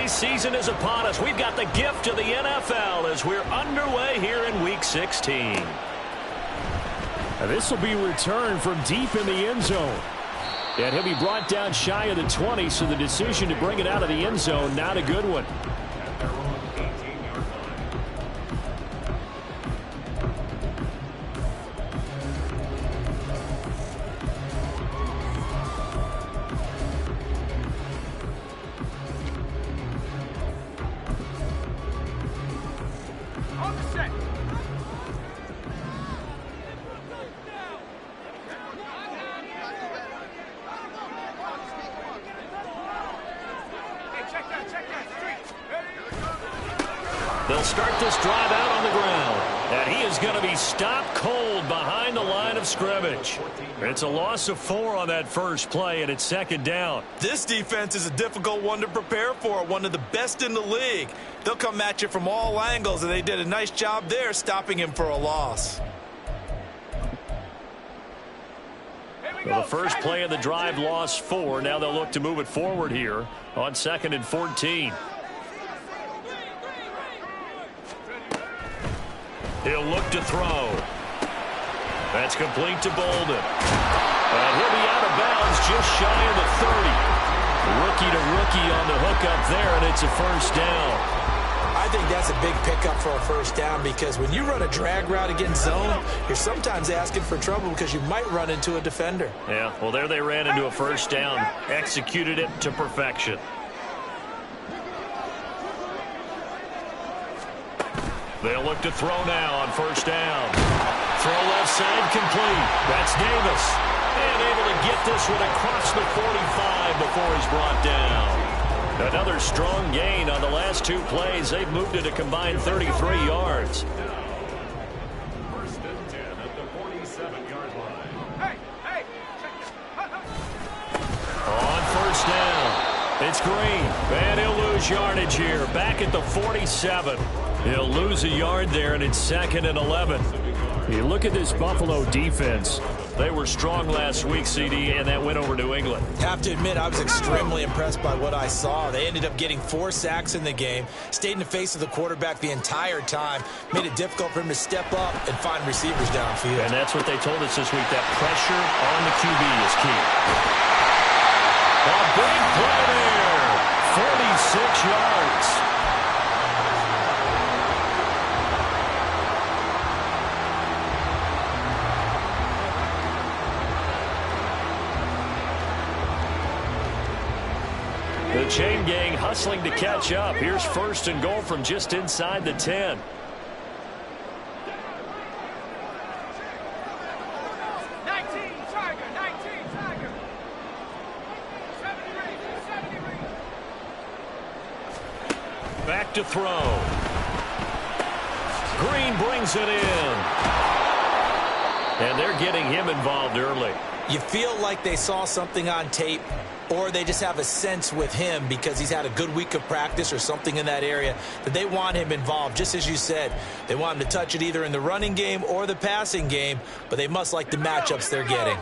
holiday season is upon us. We've got the gift of the NFL as we're underway here in Week 16. This will be returned from deep in the end zone. And he'll be brought down shy of the 20, so the decision to bring it out of the end zone, not a good one. They'll start this drive out on the ground. And he is going to be stopped cold behind the line of scrimmage. It's a loss of 4 on that first play, and it's second down. This defense is a difficult one to prepare for, one of the best in the league. They'll come at you from all angles, and they did a nice job there stopping him for a loss. Well, the first play of the drive lost 4. Now they'll look to move it forward here on 2nd and 14. He'll look to throw. That's complete to Bolden. And he'll be out of bounds just shy of the 30. Rookie to rookie on the hook up there, and it's a first down. I think that's a big pickup for a first down because when you run a drag route against zone, you're sometimes asking for trouble because you might run into a defender. Yeah, well, there they ran into a first down. Executed it to perfection. They'll look to throw now on first down. Throw left side complete. That's Davis. And able to get this one across the 45 before he's brought down. Another strong gain on the last 2 plays. They've moved it a combined 33 yards. First and 10 at the 47-yard line. On first down, it's Green. And he'll lose yardage here. Back at the 47. He'll lose a yard there, and it's 2nd and 11. You look at this Buffalo defense. They were strong last week, CD, and that went over New England. Have to admit, I was extremely impressed by what I saw. They ended up getting 4 sacks in the game, stayed in the face of the quarterback the entire time, made it difficult for him to step up and find receivers downfield. And that's what they told us this week, that pressure on the QB is key. A big play there, 46 yards. The chain gang hustling to catch up. Here's 1st and goal from just inside the 10. Back to throw. Green brings it in. And they're getting him involved early. You feel like they saw something on tape, or they just have a sense with him because he's had a good week of practice or something in that area that they want him involved. Just as you said, they want him to touch it either in the running game or the passing game, but they must like the matchups they're getting.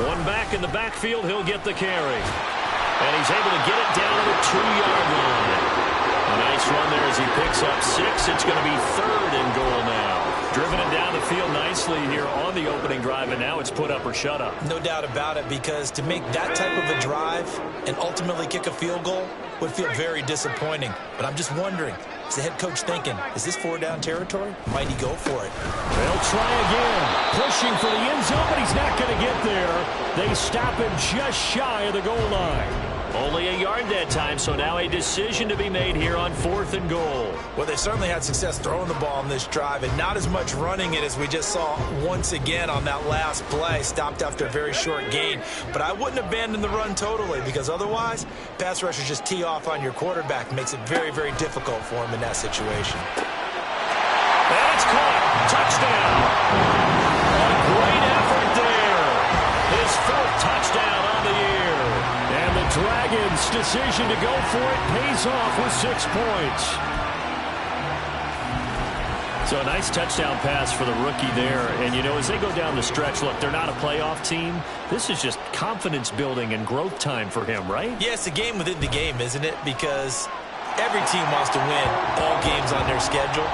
One back in the backfield, he'll get the carry. And he's able to get it down to the 2-yard line. A nice run there as he picks up 6. It's going to be 3rd and goal now. Driven it down the field nicely here on the opening drive, and now it's put up or shut up. No doubt about it, because to make that type of a drive and ultimately kick a field goal would feel very disappointing. But I'm just wondering, is the head coach thinking, is this 4-down territory? Might he go for it? They'll try again. Pushing for the end zone, but he's not going to get there. They stop him just shy of the goal line. Only a yard that time, so now a decision to be made here on 4th and goal. Well, they certainly had success throwing the ball on this drive and not as much running it as we just saw once again on that last play. Stopped after a very short gain. But I wouldn't abandon the run totally, because otherwise, pass rushers just tee off on your quarterback. Makes it very, very difficult for him in that situation. And it's caught. Touchdown. A great effort there. His 4th touchdown on the year. And the Dragons' decision to go for it pays off with 6 points. So a nice touchdown pass for the rookie there. And, you know, as they go down the stretch, look, they're not a playoff team. This is just confidence building and growth time for him, right? Yeah, it's a game within the game, isn't it? Because every team wants to win all games on their schedule.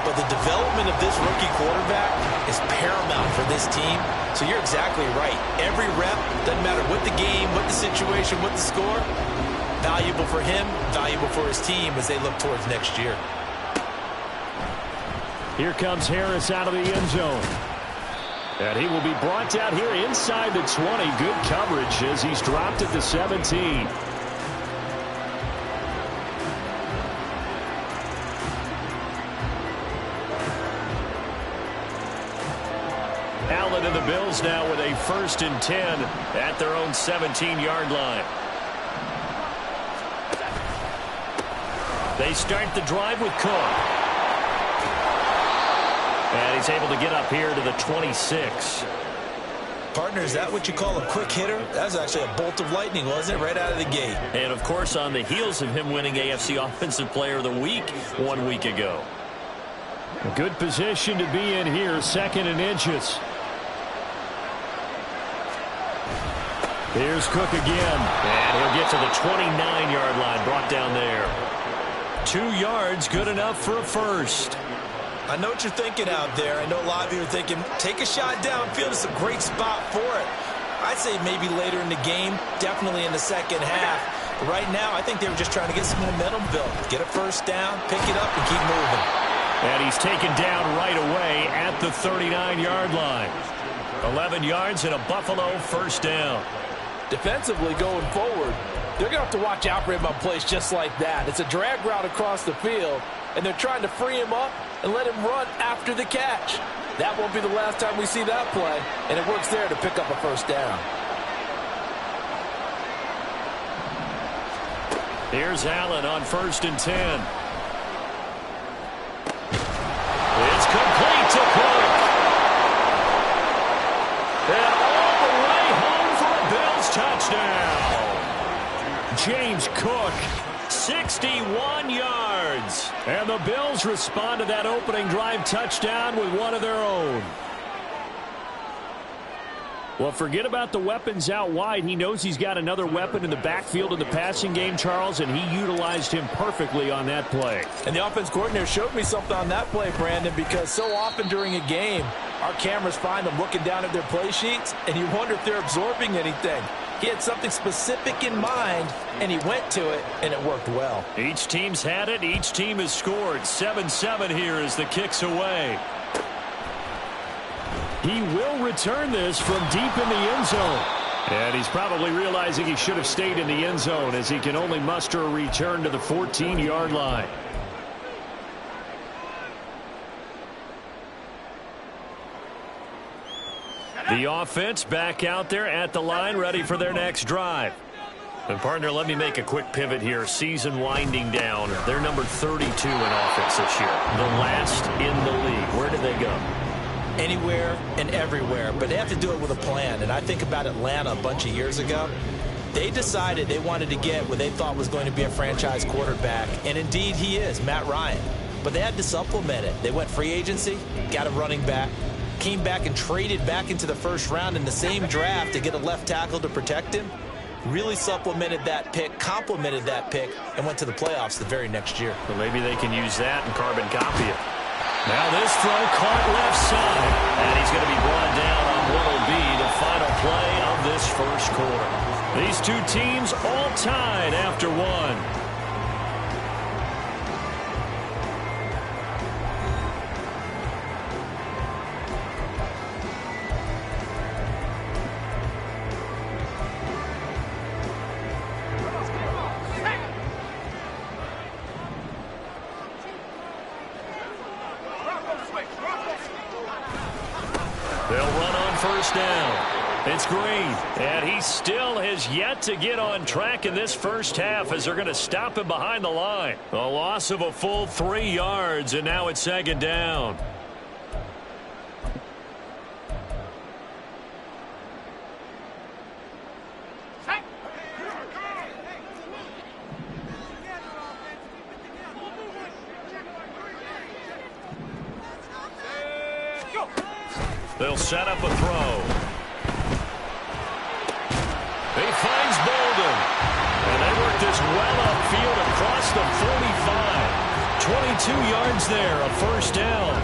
But the development of this rookie quarterback is paramount for this team. So you're exactly right. Every rep, doesn't matter what the game, what the situation, what the score, valuable for him, valuable for his team as they look towards next year. Here comes Harris out of the end zone. And he will be brought down here inside the 20. Good coverage as he's dropped at the 17. Allen and the Bills now with a 1st and 10 at their own 17-yard line. They start the drive with Cook. And he's able to get up here to the 26. Partner, is that what you call a quick hitter? That was actually a bolt of lightning, wasn't it? Right out of the gate. And, of course, on the heels of him winning AFC Offensive Player of the Week 1 week ago. A good position to be in here, 2nd and inches. Here's Cook again. And he'll get to the 29-yard line, brought down there. 2 yards, good enough for a first. I know what you're thinking out there. I know a lot of you are thinking, take a shot downfield. It's a great spot for it. I'd say maybe later in the game, definitely in the second half. But right now, I think they were just trying to get some momentum built. Get a first down, pick it up, and keep moving. And he's taken down right away at the 39-yard line. 11 yards and a Buffalo first down. Defensively going forward, they're going to have to watch out for him on plays just like that. It's a drag route across the field, and they're trying to free him up and let him run after the catch. That won't be the last time we see that play, and it works there to pick up a first down. Here's Allen on 1st and 10. It's complete to Cook. And all the way home for a Bills touchdown. James Cook, 61 yards. And the Bills respond to that opening drive touchdown with one of their own. Well, forget about the weapons out wide. He knows he's got another weapon in the backfield in the passing game, Charles, and he utilized him perfectly on that play. And the offense coordinator showed me something on that play, Brandon, because so often during a game, our cameras find them looking down at their play sheets, and you wonder if they're absorbing anything. He had something specific in mind, and he went to it, and it worked well. Each team's had it. Each team has scored. 7-7 here as the kick's away. He will return this from deep in the end zone. And he's probably realizing he should have stayed in the end zone as he can only muster a return to the 14-yard line. The offense back out there at the line, ready for their next drive. And, partner, let me make a quick pivot here. Season winding down. They're number 32 in offense this year. The last in the league. Where did they go? Anywhere and everywhere, but they have to do it with a plan. And I think about Atlanta a bunch of years ago. They decided they wanted to get what they thought was going to be a franchise quarterback, and indeed he is, Matt Ryan. But they had to supplement it. They went free agency, got a running back, came back and traded back into the first round in the same draft to get a left tackle to protect him. Really supplemented that pick, complemented that pick, and went to the playoffs the very next year. Well, maybe they can use that and carbon copy it. Now this throw caught left side, and he's going to be brought down on what will be the final play of this first quarter. These two teams all tied after one. It's Green, and he still has yet to get on track in this first half as they're going to stop him behind the line. A loss of a full 3 yards, and now it's 2nd down. They'll set up a throw. He finds Bolden. And they work this well upfield across the 45. 22 yards there, a first down.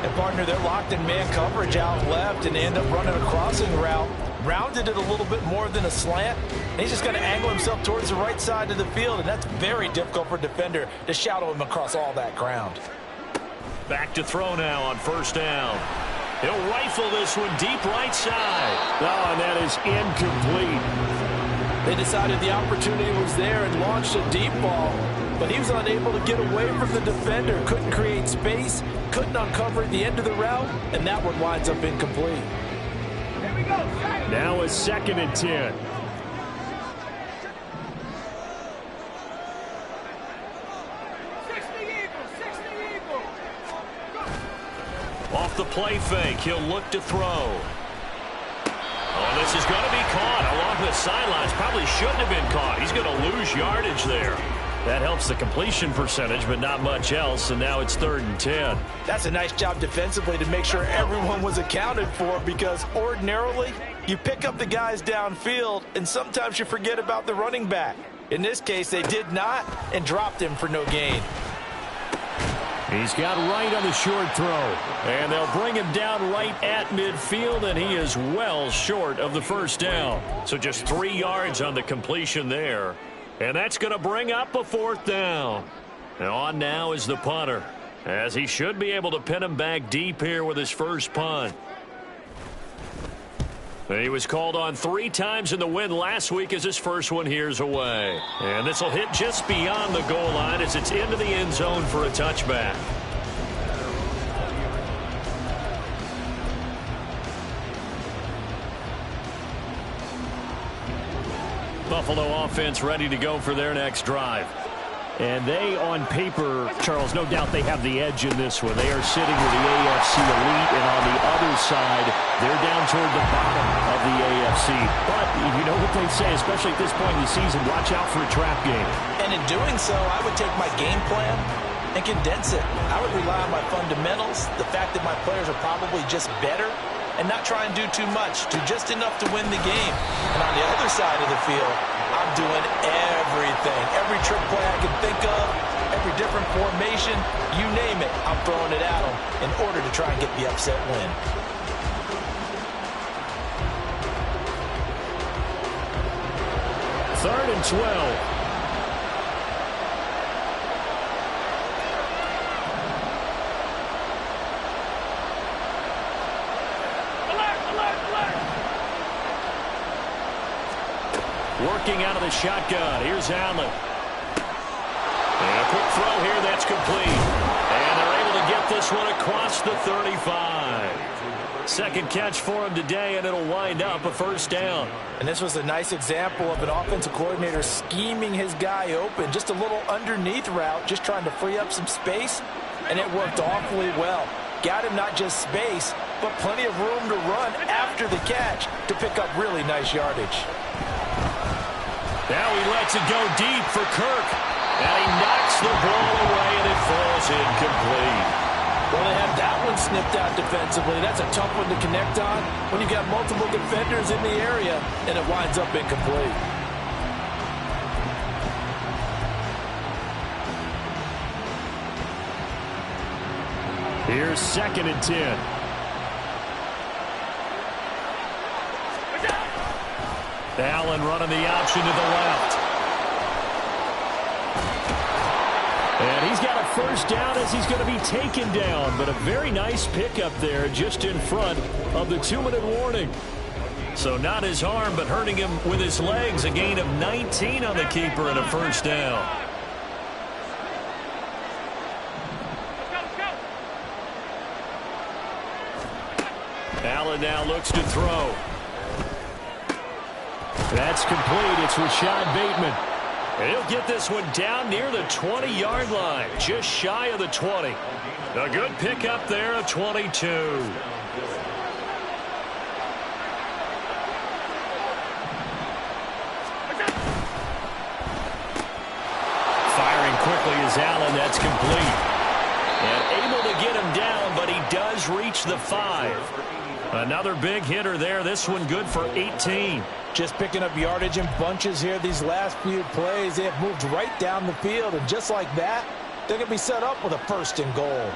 And, partner, they're locked in man coverage out left and end up running a crossing route. Rounded it a little bit more than a slant. And he's just going to angle himself towards the right side of the field, and that's very difficult for a defender to shadow him across all that ground. Back to throw now on first down. He'll rifle this one deep right side. Oh, and that is incomplete. They decided the opportunity was there and launched a deep ball, but he was unable to get away from the defender. Couldn't create space, couldn't uncover the end of the route, and that one winds up incomplete. Now a 2nd and 10. Off the play fake, he'll look to throw. Oh, this is going to be caught along the sidelines. Probably shouldn't have been caught. He's going to lose yardage there. That helps the completion percentage, but not much else, and now it's 3rd and 10. That's a nice job defensively to make sure everyone was accounted for, because ordinarily you pick up the guys downfield and sometimes you forget about the running back. In this case, they did not and dropped him for no gain. He's got right on the short throw. And they'll bring him down right at midfield, and he is well short of the first down. So just 3 yards on the completion there. And that's going to bring up a 4th down. And on now is the punter, as he should be able to pin him back deep here with his first punt. He was called on 3 times in the win last week as his first one here's away. And this will hit just beyond the goal line as it's into the end zone for a touchback. Buffalo offense ready to go for their next drive. And they, on paper, Charles, no doubt they have the edge in this one. They are sitting with the AFC elite, and on the other side, they're down toward the bottom of the AFC. But you know what they say, especially at this point in the season, watch out for a trap game. And in doing so, I would take my game plan and condense it. I would rely on my fundamentals, the fact that my players are probably just better, and not try and do too much, do just enough to win the game. And on the other side of the field, I'm doing everything. Every trick play I can think of, every different formation, you name it, I'm throwing it at them in order to try and get the upset win. Third and 12. Working out of the shotgun. Here's Allen. And a quick throw here. That's complete. And they're able to get this one across the 35. Second catch for him today, and it'll wind up a first down. And this was a nice example of an offensive coordinator scheming his guy open. Just a little underneath route, just trying to free up some space, and it worked awfully well. Got him not just space, but plenty of room to run after the catch to pick up really nice yardage. Now he lets it go deep for Kirk. And he knocks the ball away, and it falls incomplete. Well, they have that one snipped out defensively. That's a tough one to connect on when you've got multiple defenders in the area, and it winds up incomplete. Here's 2nd and 10. Allen running the option to the left. And he's got a first down as he's going to be taken down. But a very nice pickup there just in front of the 2-minute warning. So not his arm, but hurting him with his legs. A gain of 19 on the keeper and a first down. Allen now looks to throw. That's complete. It's Rashad Bateman. And he'll get this one down near the 20-yard line, just shy of the 20. A good pickup there of 22. Firing quickly is Allen. That's complete. And able to get him down, but he does reach the 5. Another big hitter there. This one good for 18. Just picking up yardage in bunches here. These last few plays, they have moved right down the field. And just like that, they're going to be set up with a 1st and goal.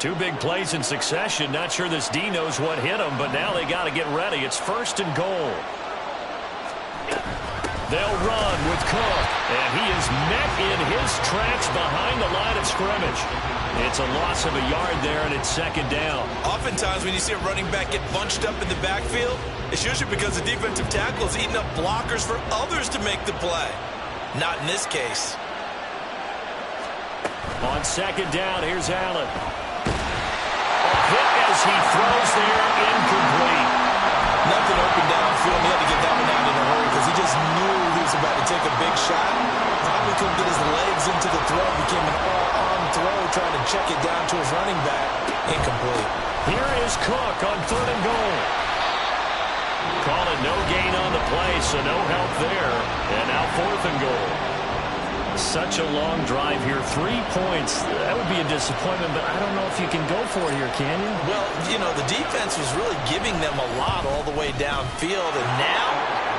2 big plays in succession. Not sure this D knows what hit them, but now they got to get ready. It's 1st and goal. They'll run with Cook, and he is met in his tracks behind the line of scrimmage. It's a loss of a yard there, and it's 2nd down. Oftentimes when you see a running back get bunched up in the backfield, it's usually because the defensive tackle is eating up blockers for others to make the play. Not in this case. On 2nd down, here's Allen. A hit as he throws there, incomplete. Nothing open downfield. He had to get that one out in a hurry because he just knew he was about to take a big shot. Probably couldn't get his legs into the throw. Became an all-arm throw, trying to check it down to his running back. Incomplete. Here is Cook on 3rd and goal. Call it no gain on the play, so no help there. And now 4th and goal. Such a long drive here. 3 points. That would be a disappointment, but I don't know if you can go for it here, can you? Well, you know, the defense was really giving them a lot all the way downfield, and now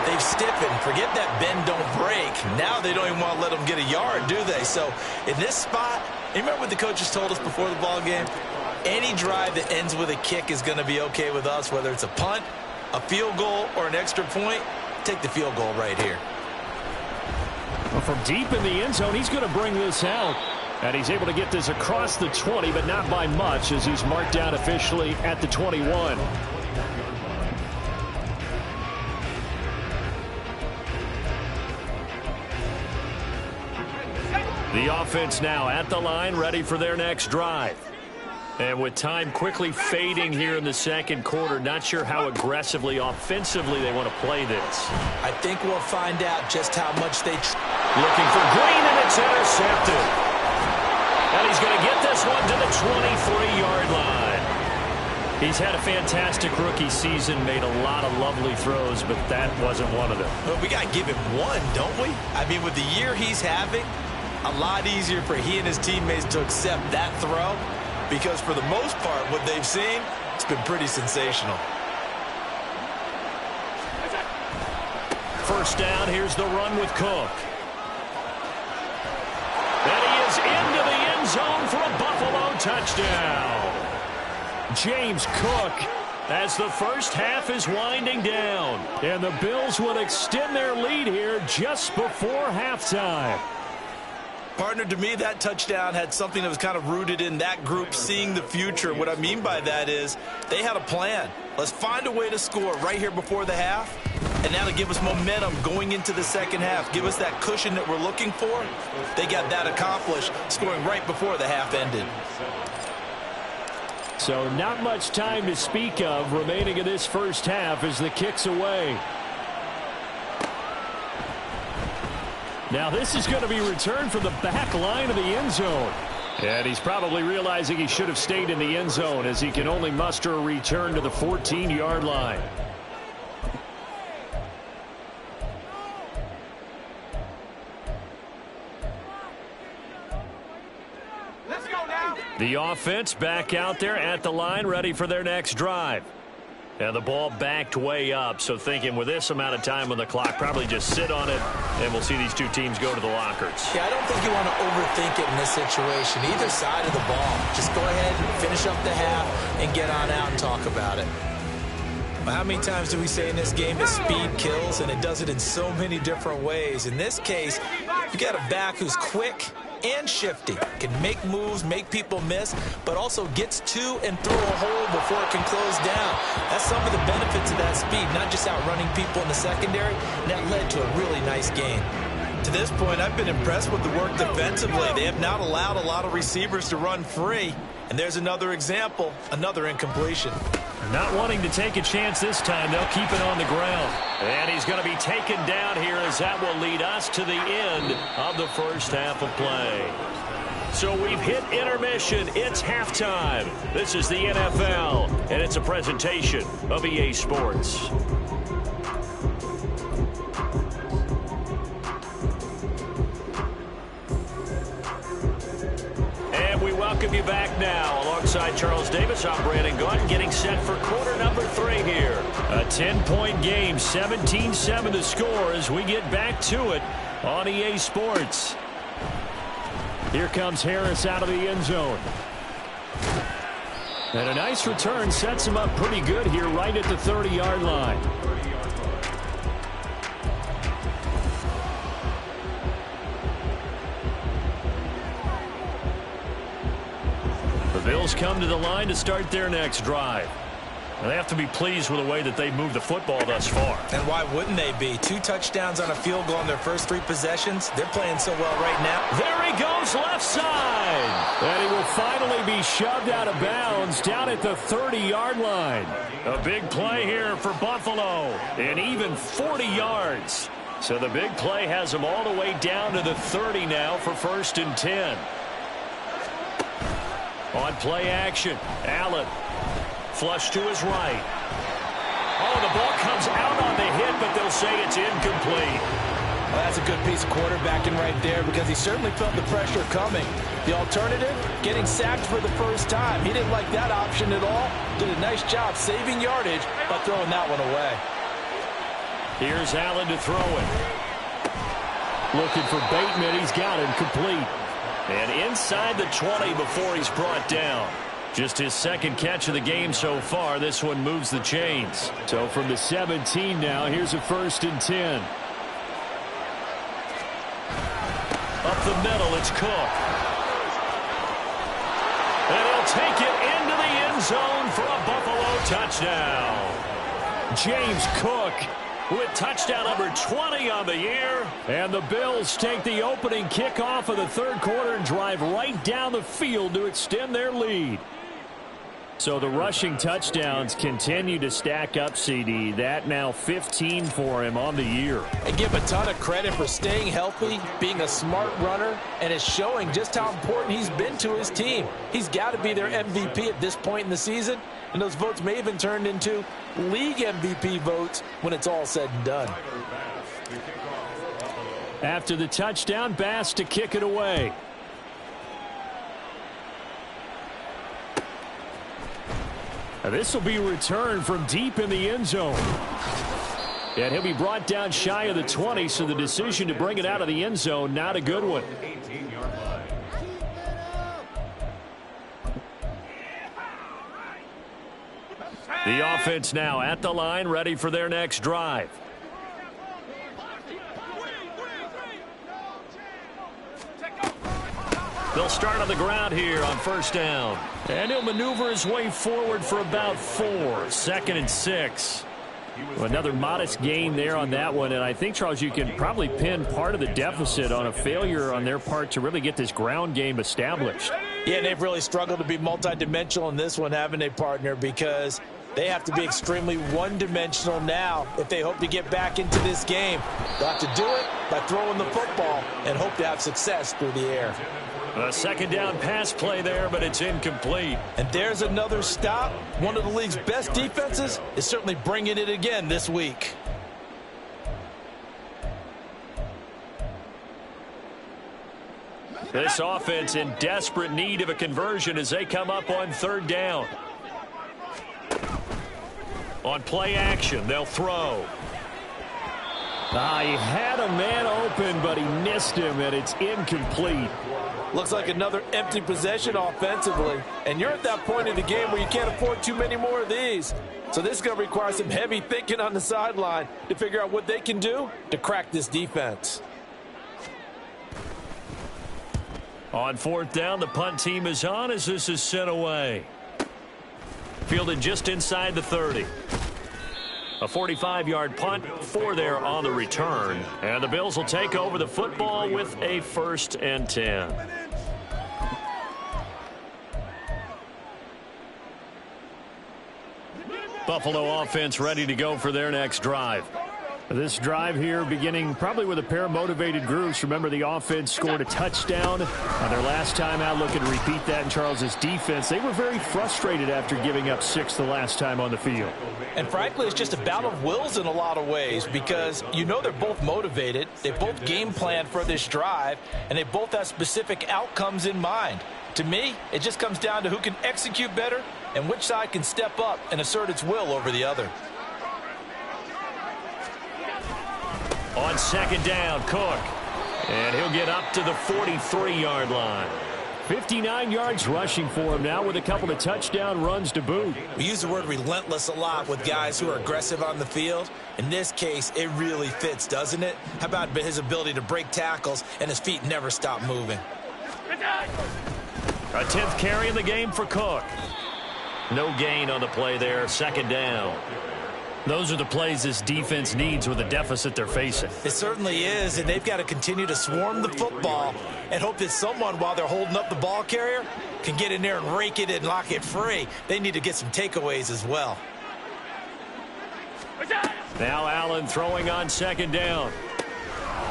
they've stiffened. Forget that bend, don't break. Now they don't even want to let them get a yard, do they? So in this spot, you remember what the coaches told us before the ball game? Any drive that ends with a kick is going to be okay with us, whether it's a punt, a field goal, or an extra point. Take the field goal right here. Well, from deep in the end zone, he's going to bring this out. And he's able to get this across the 20, but not by much, as he's marked down officially at the 21. The offense now at the line, ready for their next drive. And with time quickly fading here in the 2nd quarter, not sure how aggressively, offensively they want to play this. I think we'll find out just how much they... Looking for Green, and it's intercepted. And he's going to get this one to the 23-yard line. He's had a fantastic rookie season, made a lot of lovely throws, but that wasn't one of them. Well, we got to give him one, don't we? I mean, with the year he's having, a lot easier for he and his teammates to accept that throw. Because for the most part, what they've seen, it's been pretty sensational. 1st down, here's the run with Cook. And he is into the end zone for a Buffalo touchdown. James Cook, as the 1st half is winding down. And the Bills will extend their lead here just before halftime. Partner, to me, that touchdown had something that was kind of rooted in that group seeing the future. What I mean by that is they had a plan. Let's find a way to score right here before the half, and that'll give us momentum going into the 2nd half. Give us that cushion that we're looking for. They got that accomplished, scoring right before the half ended. So not much time to speak of remaining in this 1st half as the kick's away. Now this is going to be returned from the back line of the end zone. And he's probably realizing he should have stayed in the end zone as he can only muster a return to the 14-yard line. Let's go now. The offense back out there at the line, ready for their next drive. And the ball backed way up, so thinking with this amount of time on the clock, probably just sit on it, and we'll see these 2 teams go to the lockers. Yeah, I don't think you want to overthink it in this situation. Either side of the ball. Just go ahead and finish up the half and get on out and talk about it. Well, how many times do we say in this game that speed kills, and it does it in so many different ways? In this case, you got a back who's quick and shifty, can make moves, make people miss, but also gets to and through a hole before it can close down. That's some of the benefits of that speed, not just outrunning people in the secondary, and that led to a really nice game. To this point, I've been impressed with the work defensively. They have not allowed a lot of receivers to run free, and there's another example, another incompletion. Not wanting to take a chance this time, they'll keep it on the ground. And he's going to be taken down here as that will lead us to the end of the 1st half of play. So we've hit intermission. It's halftime. This is the NFL, and it's a presentation of EA Sports. And And we welcome you back now. Alongside Charles Davis, I'm Brandon Gaudin, getting set for quarter number 3 here. A 10-point game, 17-7 the score as we get back to it on EA Sports. Here comes Harris out of the end zone. And a nice return sets him up pretty good here right at the 30-yard line. The Bills come to the line to start their next drive. And they have to be pleased with the way that they've moved the football thus far. And why wouldn't they be? 2 touchdowns on a field goal in their first 3 possessions. They're playing so well right now. There he goes, left side. And he will finally be shoved out of bounds down at the 30-yard line. A big play here for Buffalo. And even 40 yards. So the big play has him all the way down to the 30 now for 1st and 10. On play action, Allen. Flush to his right. Oh, the ball comes out on the hit, but they'll say it's incomplete. Well, that's a good piece of quarterbacking right there because he certainly felt the pressure coming. The alternative, getting sacked for the first time. He didn't like that option at all. Did a nice job saving yardage by throwing that one away. Here's Allen to throw it. Looking for Bateman. He's got him complete. And inside the 20 before he's brought down. Just his 2nd catch of the game so far. This one moves the chains. So from the 17 now, here's a 1st and 10. Up the middle, it's Cook. And he'll take it into the end zone for a Buffalo touchdown. James Cook with touchdown number 20 on the year. And the Bills take the opening kickoff of the 3rd quarter and drive right down the field to extend their lead. So the rushing touchdowns continue to stack up, CD. That now 15 for him on the year. And give a ton of credit for staying healthy, being a smart runner, and it's showing just how important he's been to his team. He's got to be their MVP at this point in the season, and those votes may even turn into league MVP votes when it's all said and done. After the touchdown, Bass to kick it away. This will be returned from deep in the end zone. And he'll be brought down shy of the 20, so the decision to bring it out of the end zone, not a good one. The offense now at the line, ready for their next drive. They'll start on the ground here on 1st down. And he'll maneuver his way forward for about 4. 2nd and 6. Another modest gain there on that one. And I think, Charles, you can probably pin part of the deficit on a failure on their part to really get this ground game established. Yeah, they've really struggled to be multidimensional in this one, haven't they, partner? Because they have to be extremely one-dimensional now if they hope to get back into this game. They'll have to do it by throwing the football and hope to have success through the air. A 2nd down pass play there, but it's incomplete. And there's another stop. One of the league's best defenses is certainly bringing it again this week. This offense in desperate need of a conversion as they come up on 3rd down. On play action, they'll throw. He had a man open, but he missed him, and it's incomplete. Looks like another empty possession offensively. And you're at that point in the game where you can't afford too many more of these. So this is going to require some heavy thinking on the sideline to figure out what they can do to crack this defense. On 4th down, the punt team is on as this is sent away. Fielded just inside the 30. A 45-yard punt for there on the return. And the Bills will take over the football with a 1st and 10. Buffalo offense ready to go for their next drive. This drive here beginning probably with a pair of motivated groups. Remember, the offense scored a touchdown on their last time out. Looking to repeat that in Charles's defense. They were very frustrated after giving up 6 the last time on the field. And frankly, it's just a battle of wills in a lot of ways because you know they're both motivated. They both game planned for this drive, and they both have specific outcomes in mind. To me, it just comes down to who can execute better and which side can step up and assert its will over the other. On second down, Cook. And he'll get up to the 43-yard line. 59 yards rushing for him now with a couple of touchdown runs to boot. We use the word relentless a lot with guys who are aggressive on the field. In this case, it really fits, doesn't it? How about his ability to break tackles and his feet never stop moving? A 10th carry in the game for Cook. No gain on the play there, second down. Those are the plays this defense needs with the deficit they're facing. It certainly is, and they've got to continue to swarm the football and hope that someone, while they're holding up the ball carrier, can get in there and rake it and lock it free. They need to get some takeaways as well. Now Allen throwing on second down.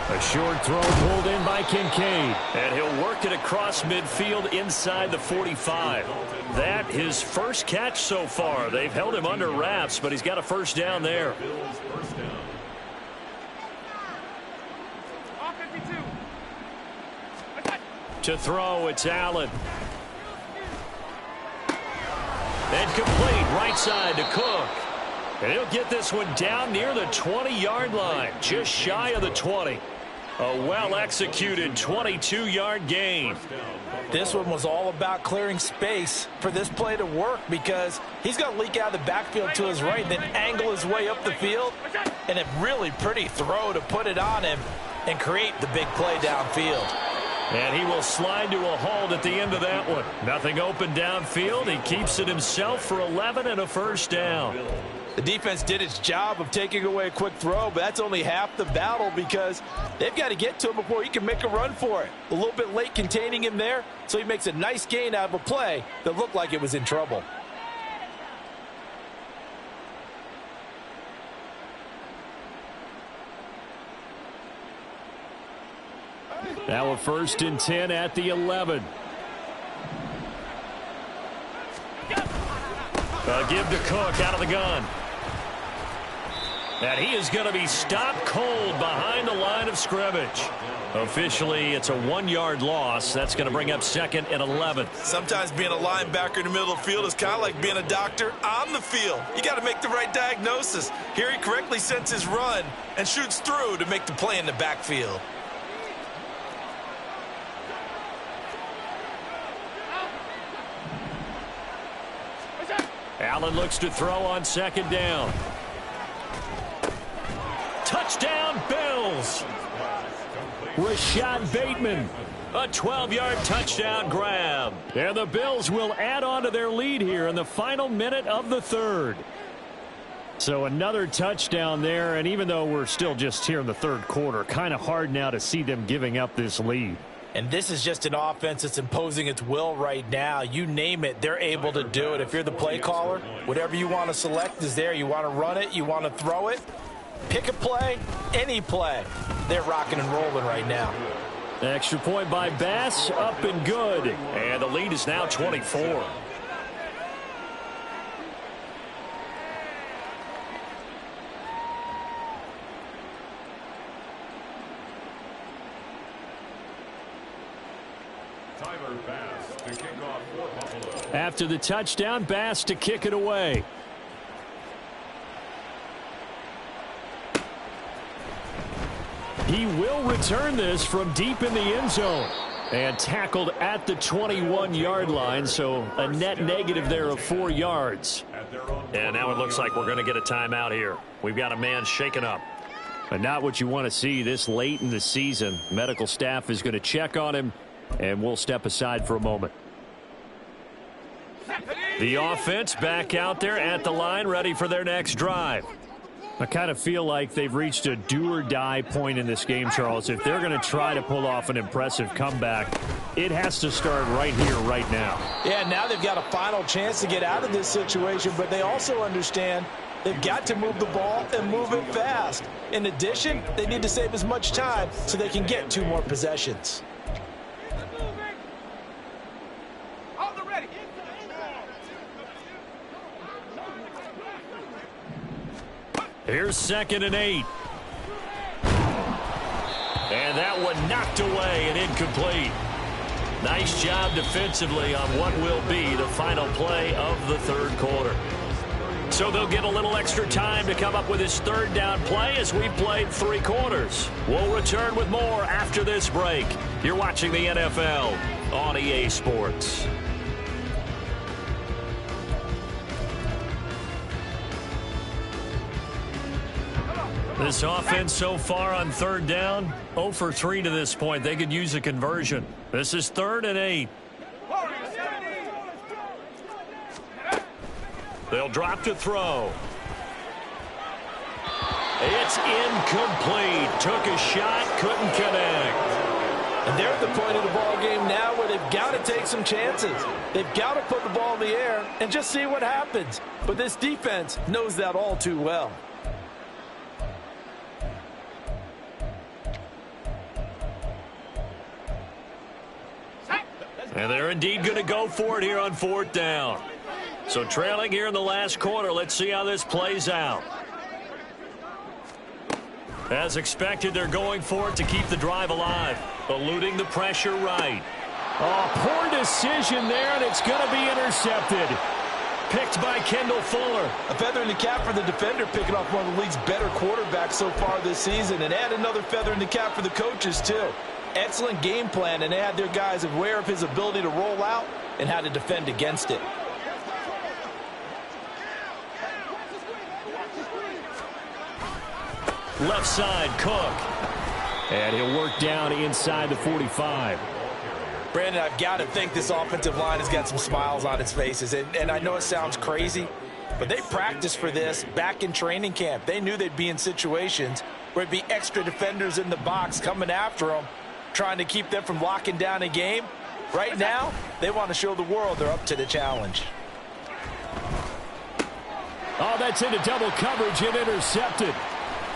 A short throw pulled in by Kincaid. And he'll work it across midfield inside the 45. That his first catch so far. They've held him under wraps, but he's got a first down there. To throw, it's Allen. And complete right side to Cook. And he'll get this one down near the 20-yard line, just shy of the 20. A well-executed 22-yard gain. This one was all about clearing space for this play to work because he's going to leak out of the backfield to his right, then angle his way up the field. And a really pretty throw to put it on him and create the big play downfield. And he will slide to a hold at the end of that one. Nothing open downfield. He keeps it himself for 11 and a first down. The defense did its job of taking away a quick throw, but that's only half the battle because they've got to get to him before he can make a run for it. A little bit late containing him there, so he makes a nice gain out of a play that looked like it was in trouble. Now a 1st and 10 at the 11. Give to Cook out of the gun. And he is going to be stopped cold behind the line of scrimmage. Officially, it's a 1-yard loss. That's going to bring up 2nd and 11. Sometimes being a linebacker in the middle of the field is kind of like being a doctor on the field. You got to make the right diagnosis. Here he correctly sets his run and shoots through to make the play in the backfield. Allen looks to throw on second down. Touchdown, Bills. Rashad Bateman, a 12-yard touchdown grab. And the Bills will add on to their lead here in the final minute of the 3rd. So another touchdown there, and even though we're still just here in the 3rd quarter, kind of hard now to see them giving up this lead. And this is just an offense that's imposing its will right now. You name it, they're able to do it. If you're the play caller, whatever you want to select is there. You want to run it, you want to throw it, pick a play, any play. They're rocking and rolling right now. Extra point by Bass, up and good. And the lead is now 24. After the touchdown, Bass to kick it away. He will return this from deep in the end zone. And tackled at the 21-yard line, so a net negative there of 4 yards. And now it looks like we're going to get a timeout here. We've got a man shaken up. But not what you want to see this late in the season. Medical staff is going to check on him, and we'll step aside for a moment. The offense back out there at the line, ready for their next drive. I kind of feel like they've reached a do-or-die point in this game, Charles. If they're going to try to pull off an impressive comeback, it has to start right here, right now. Yeah, now they've got a final chance to get out of this situation, but they also understand they've got to move the ball and move it fast. In addition, they need to save as much time so they can get 2 more possessions. Here's 2nd and 8. And that one knocked away and incomplete. Nice job defensively on what will be the final play of the third quarter. So they'll get a little extra time to come up with his third down play as we've played 3 quarters. We'll return with more after this break. You're watching the NFL on EA Sports. This offense so far on third down, 0 for 3 to this point. They could use a conversion. This is 3rd and 8. They'll drop to throw. It's incomplete. Took a shot, couldn't connect. And they're at the point of the ball game now where they've got to take some chances. They've got to put the ball in the air and just see what happens. But this defense knows that all too well. And they're indeed going to go for it here on 4th down. So trailing here in the last quarter, let's see how this plays out. As expected, they're going for it to keep the drive alive, eluding the pressure right. Oh, poor decision there, and it's going to be intercepted. Picked by Kendall Fuller. A feather in the cap for the defender, picking off one of the league's better quarterbacks so far this season, and add another feather in the cap for the coaches, too. Excellent game plan, and they had their guys aware of his ability to roll out and how to defend against it. Left side, Cook. And he'll work down inside the 45. Brandon, I've got to think this offensive line has got some smiles on its faces. And I know it sounds crazy, but they practiced for this back in training camp. They knew they'd be in situations where it'd be extra defenders in the box coming after them, trying to keep them from locking down a game. Right now, they want to show the world they're up to the challenge. Oh, that's into double coverage and intercepted.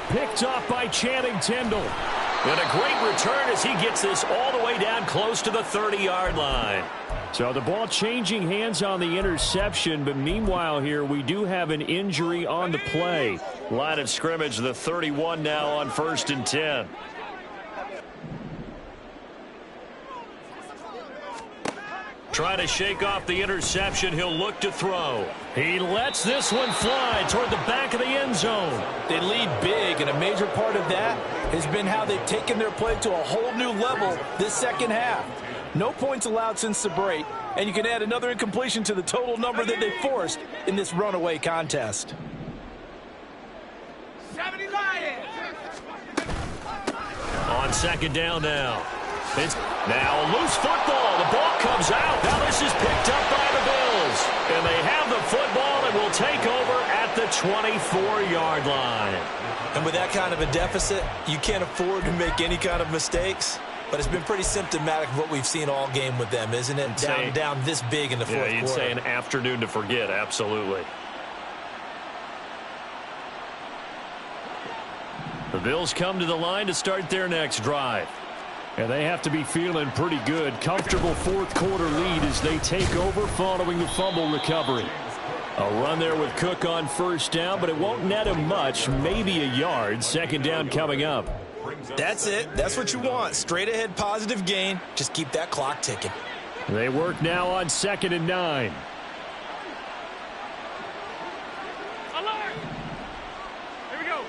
Picked off by Channing Tindall. And a great return as he gets this all the way down close to the 30-yard line. So the ball changing hands on the interception, but meanwhile here we do have an injury on the play. Line of scrimmage, the 31 now on 1st and 10. Trying to shake off the interception. He'll look to throw. He lets this one fly toward the back of the end zone. They lead big, and a major part of that has been how they've taken their play to a whole new level this second half. No points allowed since the break, and you can add another incompletion to the total number that they forced in this runaway contest. 70 Lions. On 2nd down now. It's now a loose football. The ball comes out. Now this is picked up by the Bills. And they have the football and will take over at the 24-yard line. And with that kind of a deficit, you can't afford to make any kind of mistakes. But it's been pretty symptomatic of what we've seen all game with them, isn't it? Down this big in the fourth quarter. Yeah, you'd say an afternoon to forget, absolutely. The Bills come to the line to start their next drive. And they have to be feeling pretty good. Comfortable 4th quarter lead as they take over following the fumble recovery. A run there with Cook on 1st down, but it won't net him much, maybe a yard. 2nd down coming up. That's it. That's what you want. Straight ahead positive gain. Just keep that clock ticking. They work now on 2nd and 9. Alert! Here we go.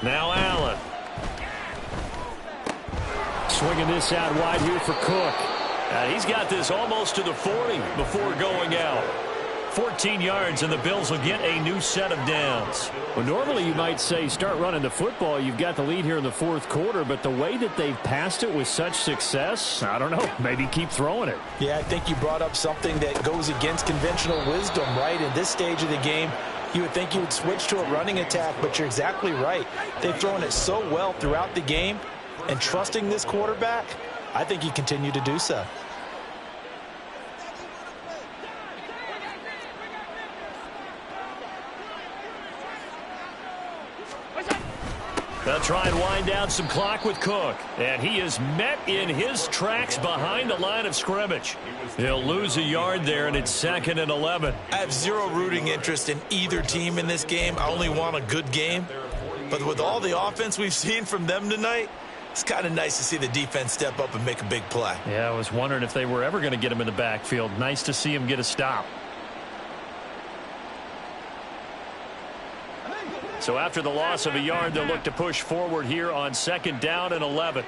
Now Allen. Swinging this out wide here for Cook. He's got this almost to the 40 before going out. 14 yards, and the Bills will get a new set of downs. Well, normally you might say start running the football. You've got the lead here in the 4th quarter, but the way that they've passed it with such success, I don't know, maybe keep throwing it. Yeah, I think you brought up something that goes against conventional wisdom, right? In this stage of the game, you would think you would switch to a running attack, but you're exactly right. They've thrown it so well throughout the game, and trusting this quarterback, I think you continue to do so. They'll try and wind down some clock with Cook. And he is met in his tracks behind the line of scrimmage. He'll lose a yard there, and it's 2nd and 11. I have zero rooting interest in either team in this game. I only want a good game. But with all the offense we've seen from them tonight, It's kind of nice to see the defense step up and make a big play. Yeah, I was wondering if they were ever going to get him in the backfield. Nice to see him get a stop. So after the loss of a yard, they'll look to push forward here on 2nd down and 11.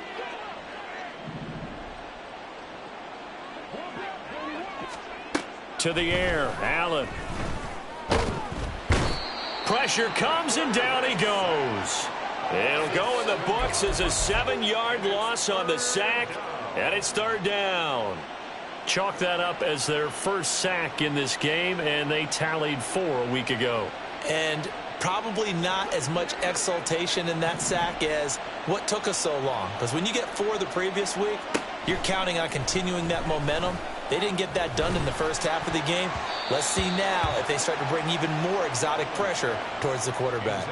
To the air, Allen. Pressure comes and down he goes. It'll go in the books as a 7-yard loss on the sack, and it's 3rd down. Chalk that up as their first sack in this game, and they tallied 4 a week ago. And probably not as much exultation in that sack as what took us so long. Because when you get 4 the previous week, you're counting on continuing that momentum. They didn't get that done in the first half of the game. Let's see now if they start to bring even more exotic pressure towards the quarterback.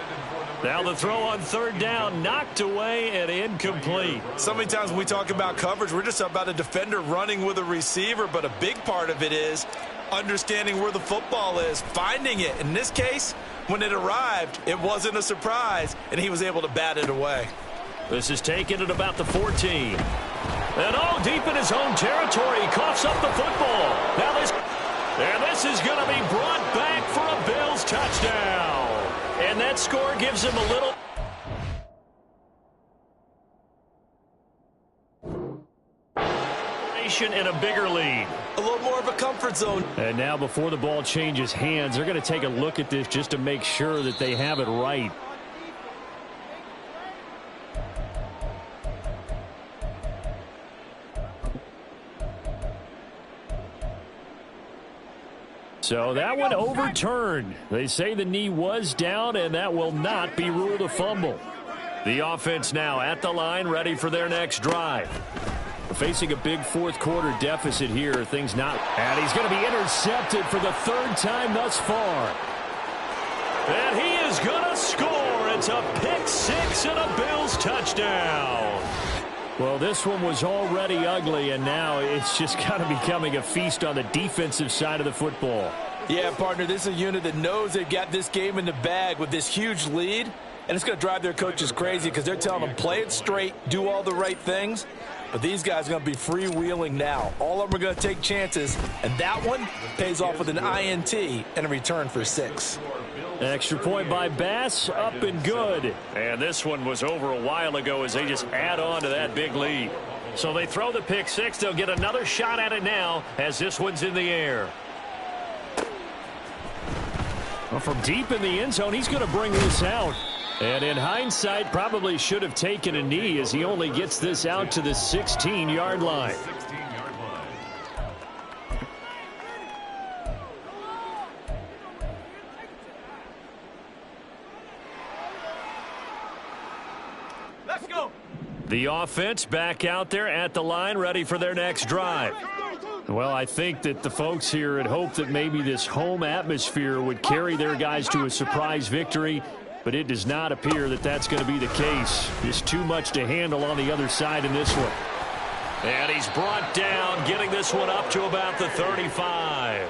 Now the throw on 3rd down, knocked away and incomplete. So many times when we talk about coverage, we're just about a defender running with a receiver, but a big part of it is understanding where the football is, finding it. In this case, when it arrived, it wasn't a surprise, and he was able to bat it away. This is taken at about the 14. And deep in his own territory, he coughs up the football. And this is going to be brought back for a Bills touchdown. And that score gives him a little... and a bigger lead. A little more of a comfort zone. And now before the ball changes hands, they're going to take a look at this just to make sure that they have it right. So that one overturned. They say the knee was down, and that will not be ruled a fumble. The offense now at the line, ready for their next drive. Facing a big 4th quarter deficit here. Things not. And he's going to be intercepted for the 3rd time thus far. And he is going to score. It's a pick 6 and a Bills touchdown. Well, this one was already ugly, and now it's just kind of becoming a feast on the defensive side of the football. Yeah, partner, this is a unit that knows they've got this game in the bag with this huge lead, and it's going to drive their coaches crazy because they're telling them play it straight, do all the right things. But these guys are going to be freewheeling now. All of them are going to take chances, and that one pays off with an INT and a return for 6. Extra point by Bass, up and good. And this one was over a while ago as they just add on to that big lead. So they throw the pick 6. They'll get another shot at it now as this one's in the air. Well, from deep in the end zone, he's going to bring this out. And in hindsight, probably should have taken a knee as he only gets this out to the 16-yard line. Let's go. The offense back out there at the line, ready for their next drive. Well, I think that the folks here had hoped that maybe this home atmosphere would carry their guys to a surprise victory, but it does not appear that that's going to be the case. Just too much to handle on the other side in this one. And he's brought down, getting this one up to about the 35.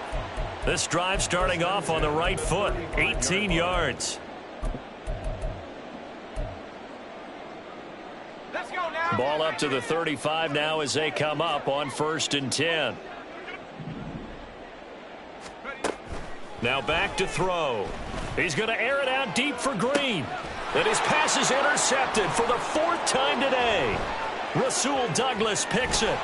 This drive starting off on the right foot, 18 yards. Let's go now. Ball up to the 35 now as they come up on 1st and 10. Now back to throw. He's going to air it out deep for Green. And his pass is intercepted for the 4th time today. Rasul Douglas picks it.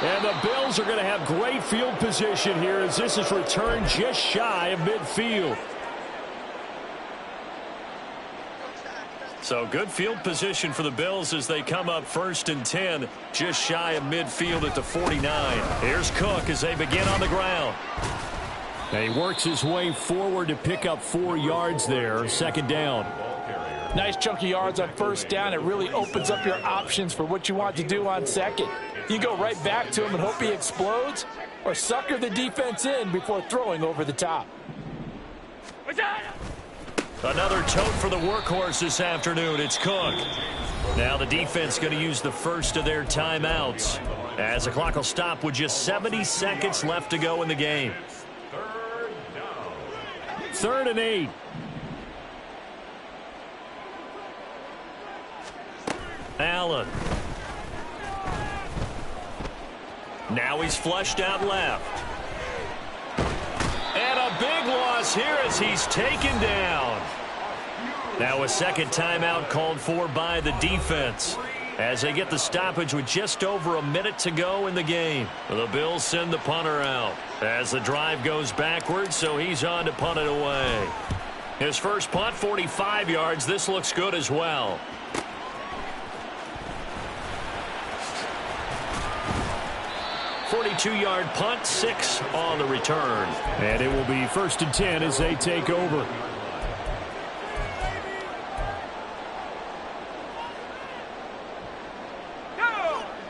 And the Bills are going to have great field position here as this is returned just shy of midfield. So good field position for the Bills as they come up 1st and 10, just shy of midfield at the 49. Here's Cook as they begin on the ground. And he works his way forward to pick up 4 yards there, 2nd down. Nice chunky yards on 1st down. It really opens up your options for what you want to do on 2nd. You go right back to him and hope he explodes, or sucker the defense in before throwing over the top. Another tote for the workhorse this afternoon. It's Cook. Now the defense going to use the first of their timeouts as the clock will stop with just 70 seconds left to go in the game. 3rd and 8. Allen Now he's flushed out left. And a big loss here as he's taken down. Now a second timeout called for by the defense as they get the stoppage with just over a minute to go in the game. The Bills send the punter out as the drive goes backwards, so he's on to punt it away. His first punt, 45 yards. This looks good as well. .42-yard punt, 6 on the return. And it will be 1st and 10 as they take over.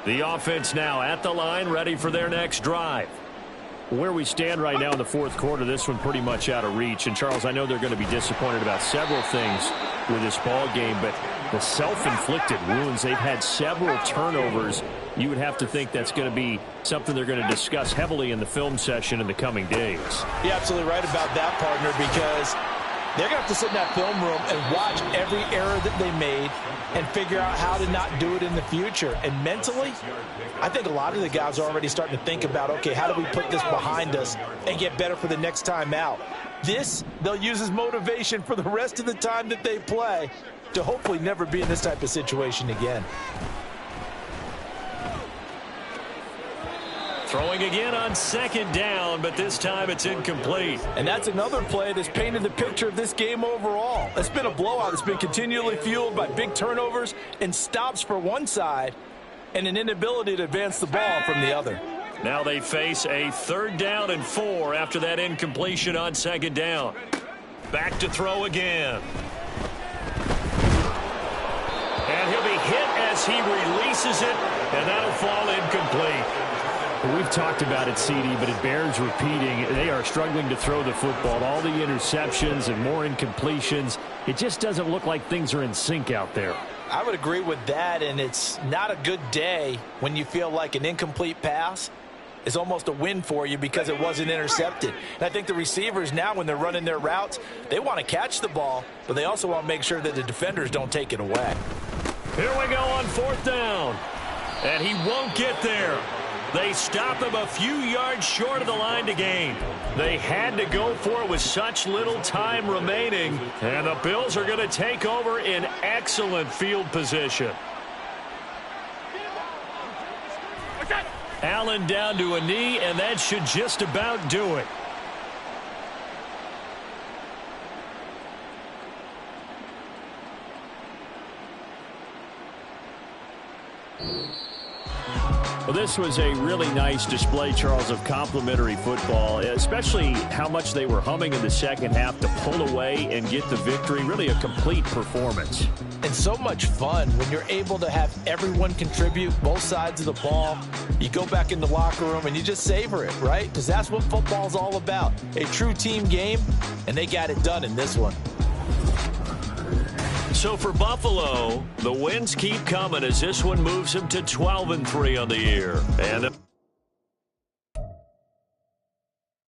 The offense now at the line, ready for their next drive. Where we stand right now in the fourth quarter, this one pretty much out of reach. And, Charles, I know they're going to be disappointed about several things with this ball game, but the self-inflicted wounds, they've had several turnovers. You would have to think that's going to be something they're going to discuss heavily in the film session in the coming days. You're absolutely right about that, partner, because they're going to have to sit in that film room and watch every error that they made and figure out how to not do it in the future. And mentally, I think a lot of the guys are already starting to think about, okay, how do we put this behind us and get better for the next time out? This, they'll use as motivation for the rest of the time that they play to hopefully never be in this type of situation again. Throwing again on second down, but this time it's incomplete. And that's another play that's painted the picture of this game overall. It's been a blowout. It's been continually fueled by big turnovers and stops for one side and an inability to advance the ball from the other. Now they face a 3rd down and 4 after that incompletion on second down. Back to throw again. And he'll be hit as he releases it, and that'll fall incomplete. We've talked about it, CD, but it bears repeating. They are struggling to throw the football. All the interceptions and more incompletions. It just doesn't look like things are in sync out there. I would agree with that, and it's not a good day when you feel like an incomplete pass is almost a win for you because it wasn't intercepted. And I think the receivers now, when they're running their routes, they want to catch the ball, but they also want to make sure that the defenders don't take it away. Here we go on 4th down. And he won't get there. They stop him a few yards short of the line to gain. They had to go for it with such little time remaining. And the Bills are going to take over in excellent field position. Allen down to a knee, and that should just about do it. Well, this was a really nice display, Charles, of complimentary football, especially how much they were humming in the second half to pull away and get the victory. Really a complete performance. And so much fun when you're able to have everyone contribute, both sides of the ball. You go back in the locker room and you just savor it, right? Because that's what football's all about. A true team game, and they got it done in this one. So for Buffalo, the wins keep coming as this one moves them to 12-3 on the year. And